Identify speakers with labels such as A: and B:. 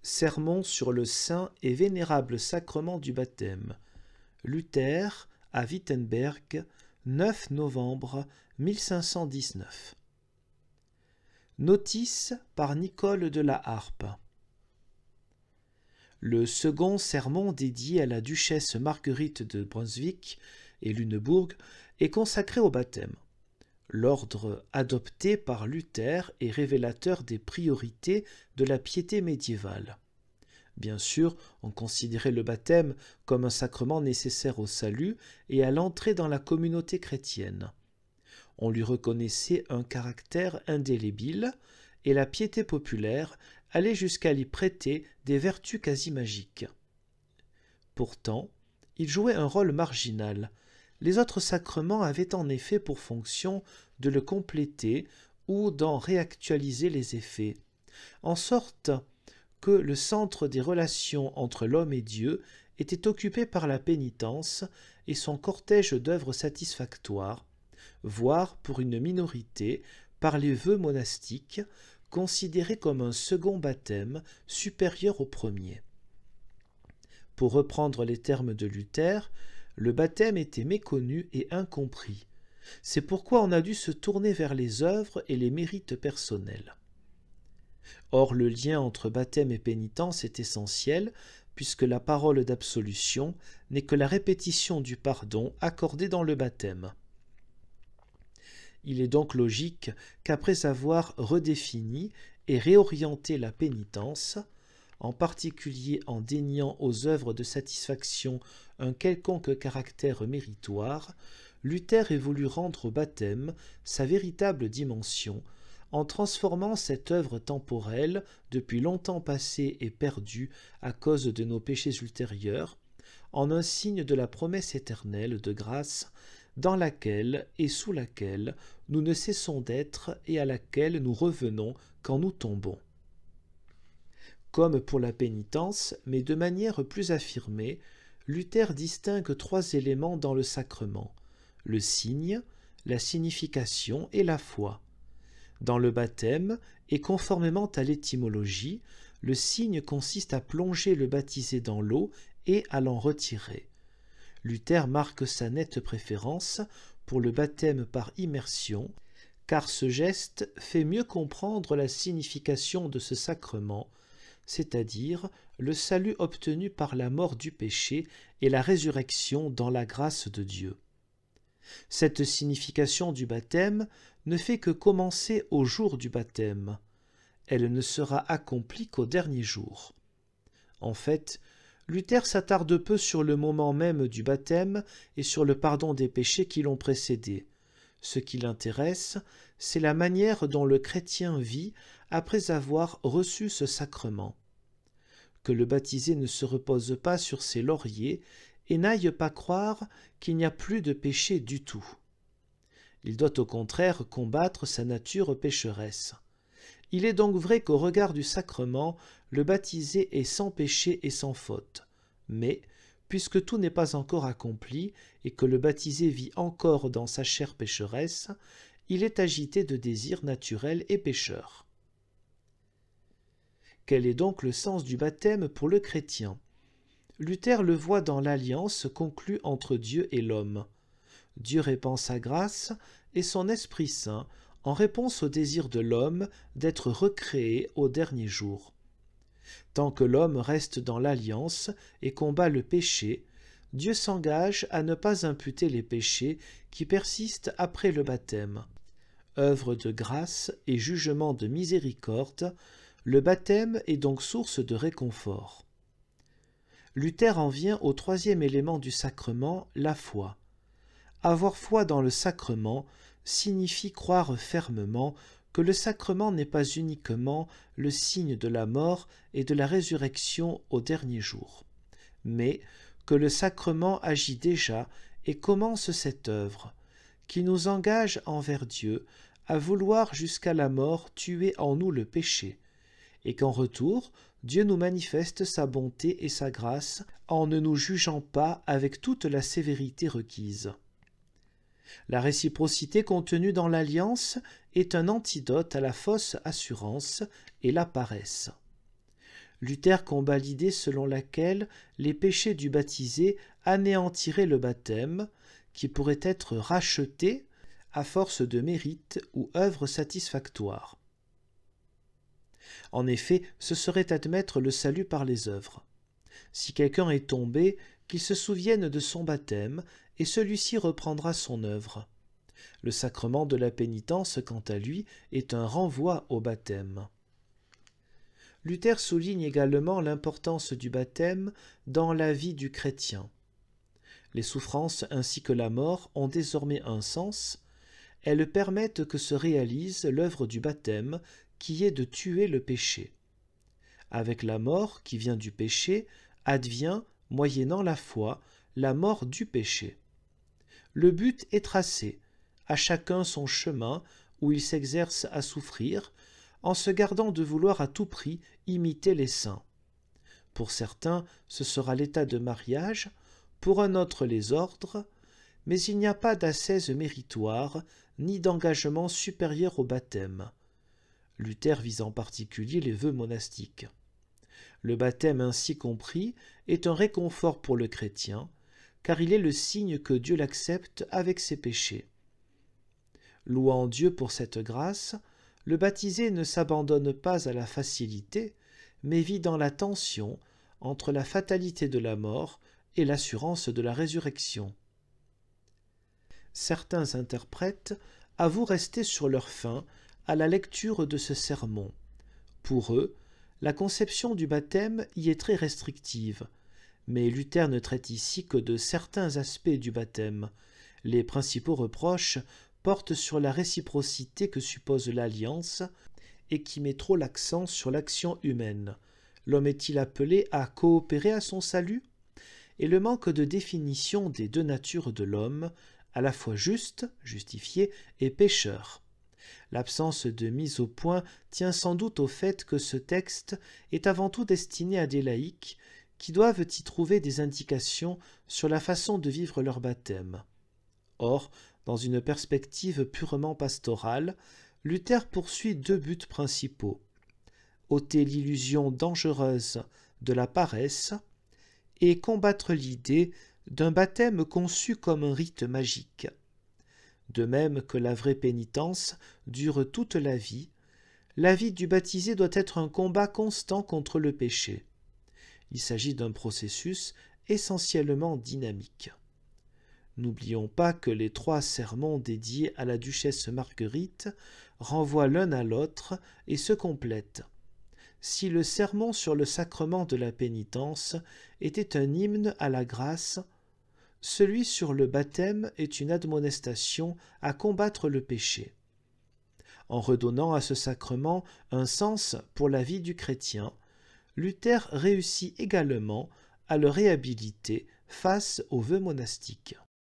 A: Sermon sur le saint et vénérable sacrement du baptême. Luther à Wittenberg, 9 novembre 1519. Notice par Nicole de la Harpe. Le second sermon dédié à la duchesse Marguerite de Brunswick et Lunebourg est consacré au baptême. L'ordre adopté par Luther est révélateur des priorités de la piété médiévale. Bien sûr, on considérait le baptême comme un sacrement nécessaire au salut et à l'entrée dans la communauté chrétienne. On lui reconnaissait un caractère indélébile et la piété populaire allait jusqu'à lui prêter des vertus quasi magiques. Pourtant, il jouait un rôle marginal. Les autres sacrements avaient en effet pour fonction de le compléter ou d'en réactualiser les effets, en sorte que le centre des relations entre l'homme et Dieu était occupé par la pénitence et son cortège d'œuvres satisfactoires, voire pour une minorité par les vœux monastiques, considérés comme un second baptême supérieur au premier. Pour reprendre les termes de Luther, le baptême était méconnu et incompris. C'est pourquoi on a dû se tourner vers les œuvres et les mérites personnels. Or, le lien entre baptême et pénitence est essentiel, puisque la parole d'absolution n'est que la répétition du pardon accordé dans le baptême. Il est donc logique qu'après avoir redéfini et réorienté la pénitence, en particulier en déniant aux œuvres de satisfaction un quelconque caractère méritoire, Luther ait voulu rendre au baptême sa véritable dimension, en transformant cette œuvre temporelle, depuis longtemps passée et perdue à cause de nos péchés ultérieurs, en un signe de la promesse éternelle de grâce, dans laquelle et sous laquelle nous ne cessons d'être et à laquelle nous revenons quand nous tombons. Comme pour la pénitence, mais de manière plus affirmée, Luther distingue 3 éléments dans le sacrement: le signe, la signification et la foi. Dans le baptême, et conformément à l'étymologie, le signe consiste à plonger le baptisé dans l'eau et à l'en retirer. Luther marque sa nette préférence pour le baptême par immersion, car ce geste fait mieux comprendre la signification de ce sacrement, c'est-à-dire le salut obtenu par la mort du péché et la résurrection dans la grâce de Dieu. Cette signification du baptême ne fait que commencer au jour du baptême. Elle ne sera accomplie qu'au dernier jour. En fait, Luther s'attarde peu sur le moment même du baptême et sur le pardon des péchés qui l'ont précédé. Ce qui l'intéresse, c'est la manière dont le chrétien vit après avoir reçu ce sacrement. Que le baptisé ne se repose pas sur ses lauriers et n'aille pas croire qu'il n'y a plus de péché du tout. Il doit au contraire combattre sa nature pécheresse. Il est donc vrai qu'au regard du sacrement, le baptisé est sans péché et sans faute. Mais, puisque tout n'est pas encore accompli et que le baptisé vit encore dans sa chair pécheresse, il est agité de désirs naturels et pécheurs. Quel est donc le sens du baptême pour le chrétien ? Luther le voit dans l'alliance conclue entre Dieu et l'homme. Dieu répand sa grâce et son Esprit Saint en réponse au désir de l'homme d'être recréé au dernier jour. Tant que l'homme reste dans l'alliance et combat le péché, Dieu s'engage à ne pas imputer les péchés qui persistent après le baptême. Œuvre de grâce et jugement de miséricorde, le baptême est donc source de réconfort. Luther en vient au 3e élément du sacrement, la foi. Avoir foi dans le sacrement signifie croire fermement que le sacrement n'est pas uniquement le signe de la mort et de la résurrection au dernier jour, mais que le sacrement agit déjà et commence cette œuvre, qui nous engage envers Dieu à vouloir jusqu'à la mort tuer en nous le péché, et qu'en retour, Dieu nous manifeste sa bonté et sa grâce en ne nous jugeant pas avec toute la sévérité requise. La réciprocité contenue dans l'alliance est un antidote à la fausse assurance et la paresse. Luther combat l'idée selon laquelle les péchés du baptisé anéantiraient le baptême, qui pourrait être racheté à force de mérite ou œuvre satisfactoire. En effet, ce serait admettre le salut par les œuvres. Si quelqu'un est tombé, qu'il se souvienne de son baptême, et celui-ci reprendra son œuvre. Le sacrement de la pénitence, quant à lui, est un renvoi au baptême. Luther souligne également l'importance du baptême dans la vie du chrétien. Les souffrances ainsi que la mort ont désormais un sens. Elles permettent que se réalise l'œuvre du baptême, qui est de tuer le péché. Avec la mort qui vient du péché, advient, moyennant la foi, la mort du péché. Le but est tracé, à chacun son chemin où il s'exerce à souffrir, en se gardant de vouloir à tout prix imiter les saints. Pour certains, ce sera l'état de mariage, pour un autre les ordres, mais il n'y a pas d'ascèse méritoire, ni d'engagement supérieur au baptême. Luther vise en particulier les vœux monastiques. Le baptême ainsi compris est un réconfort pour le chrétien, car il est le signe que Dieu l'accepte avec ses péchés. Louant Dieu pour cette grâce, le baptisé ne s'abandonne pas à la facilité, mais vit dans la tension entre la fatalité de la mort et l'assurance de la résurrection. Certains interprètes avouent rester sur leur faim à la lecture de ce sermon. Pour eux, la conception du baptême y est très restrictive, mais Luther ne traite ici que de certains aspects du baptême. Les principaux reproches portent sur la réciprocité que suppose l'alliance et qui met trop l'accent sur l'action humaine. L'homme est-il appelé à coopérer à son salut? Et le manque de définition des deux natures de l'homme, à la fois juste, justifié, et pécheur. L'absence de mise au point tient sans doute au fait que ce texte est avant tout destiné à des laïcs qui doivent y trouver des indications sur la façon de vivre leur baptême. Or, dans une perspective purement pastorale, Luther poursuit deux buts principaux: ôter l'illusion dangereuse de la paresse et combattre l'idée d'un baptême conçu comme un rite magique. De même que la vraie pénitence dure toute la vie du baptisé doit être un combat constant contre le péché. Il s'agit d'un processus essentiellement dynamique. N'oublions pas que les 3 sermons dédiés à la duchesse Marguerite renvoient l'un à l'autre et se complètent. Si le sermon sur le sacrement de la pénitence était un hymne à la grâce, celui sur le baptême est une admonestation à combattre le péché. En redonnant à ce sacrement un sens pour la vie du chrétien, Luther réussit également à le réhabiliter face aux vœux monastiques.